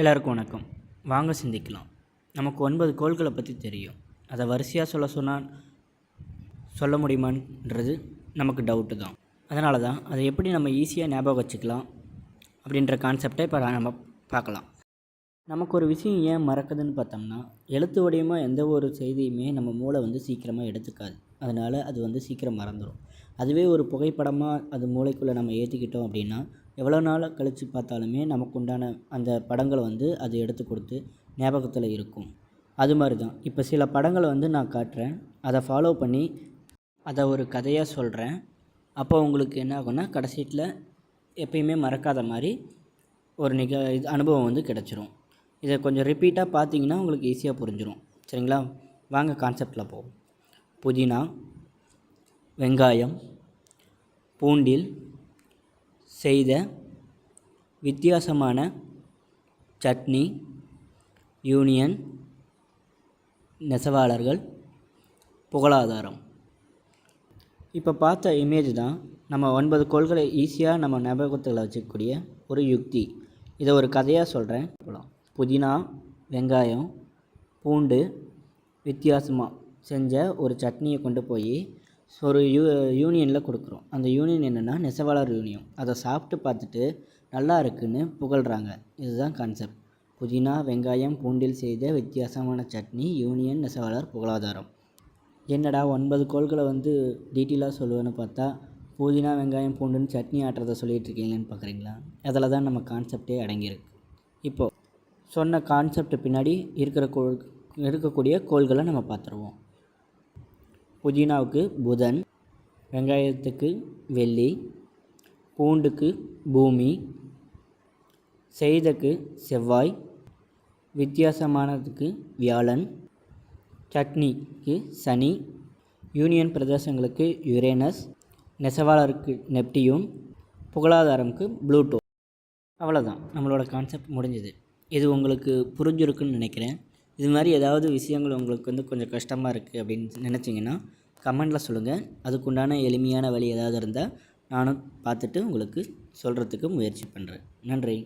எல்லாருக்கும் வணக்கம். வாங்க சிந்திக்கலாம். நமக்கு 9 கோள்களை பற்றி தெரியும். அதை வரிசையாக சொல்ல முடியுமான்றது நமக்கு டவுட்டு தான். அதனால தான் அதை எப்படி நம்ம ஈஸியாக ஞாபகம் வச்சுக்கலாம் அப்படின்ற கான்செப்டை இப்போ நம்ம பார்க்கலாம். நமக்கு ஒரு விஷயம் ஏன் மறக்குதுன்னு பார்த்தோம்னா, எழுத்து வடிவமாக எந்த ஒரு செய்தியுமே நம்ம மூளை சீக்கிரமாக எடுத்துக்காது. அதனால் அது சீக்கிரம் மறந்துடும். அதுவே ஒரு புகைப்படமாக அது மூளைக்குள்ளே நம்ம ஏற்றிக்கிட்டோம் அப்படின்னா, எவ்வளோ நாள் கழித்து பார்த்தாலுமே நமக்கு உண்டான அந்த படங்களை அது எடுத்து கொடுத்து ஞாபகத்தில் இருக்கும். அது மாதிரி தான் இப்போ சில படங்களை நான் காட்டுறேன். அதை ஃபாலோ பண்ணி அதை ஒரு கதையாக சொல்கிறேன். அப்போ உங்களுக்கு என்ன ஆகும்னா, கடைசியில் எப்பயுமே மறக்காத மாதிரி ஒரு அனுபவம் கிடச்சிரும். இதை கொஞ்சம் ரிப்பீட்டாக பார்த்தீங்கன்னா உங்களுக்கு ஈஸியாக புரிஞ்சிடும். சரிங்களா? வாங்க கான்செப்டில் போவோம். புதினா, வெங்காயம், பூண்டில் செய்த வித்தியாசமான சட்னி, யூனியன், நெசவாளர்கள், புகழாதாரம். இப்போ பார்த்த இமேஜ் தான் நம்ம 9 கோள்களை ஈஸியாக நம்ம ஞாபகத்தில் வச்சுக்கக்கூடிய ஒரு யுக்தி. இதை ஒரு கதையாக சொல்கிறேன். புதினா, வெங்காயம், பூண்டு வித்தியாசமாக செஞ்ச ஒரு சட்னியை கொண்டு போய் ஒரு யூனியனில் கொடுக்குறோம். அந்த யூனியன் என்னென்னா நெசவாளர் யூனியன். அதை சாப்பிட்டு பார்த்துட்டு நல்லா இருக்குன்னு புகழ்கிறாங்க. இதுதான் கான்செப்ட். புதினா, வெங்காயம், பூண்டில் செய்த வித்தியாசமான சட்னி, யூனியன், நெசவாளர், புகழாதாரம். என்னடா 9 கோள்களை டீட்டெயிலாக சொல்லுவேன்னு பார்த்தா, புதினா, வெங்காயம், பூண்டுன்னு சட்னி ஆட்டுறதை சொல்லிகிட்டு இருக்கீங்கன்னு பார்க்குறீங்களா? அதில் தான் நம்ம கான்செப்டே அடங்கியிருக்கு. இப்போது சொன்ன கான்செப்ட் பின்னாடி இருக்கக்கூடிய கோள்களை நம்ம பார்த்துருவோம். புதினாவுக்கு புதன், வெங்காயத்துக்கு வெள்ளி, பூண்டுக்கு பூமி, செய்தக்கு செவ்வாய், வித்தியாசமானதுக்கு வியாழன், சட்னிக்கு சனி, யூனியன் பிரதேசங்களுக்கு யுரேனஸ், நெசவாளருக்கு நெப்டியூன், புகழாதாரமுக்கு ப்ளூட்டோ. அவ்வளோதான், நம்மளோட கான்செப்ட் முடிஞ்சுது. இது உங்களுக்கு புரிஞ்சிருக்குன்னு நினைக்கிறேன். இது மாதிரி ஏதாவது விஷயங்கள் உங்களுக்கு கொஞ்சம் கஷ்டமாக இருக்குது அப்படின்னு நினச்சிங்கன்னா கமெண்டில் சொல்லுங்கள். அதுக்குண்டான எளிமையான வழி ஏதாவது இருந்தால் நானும் பார்த்துட்டு உங்களுக்கு சொல்கிறதுக்கு முயற்சி பண்ணுறேன். நன்றி.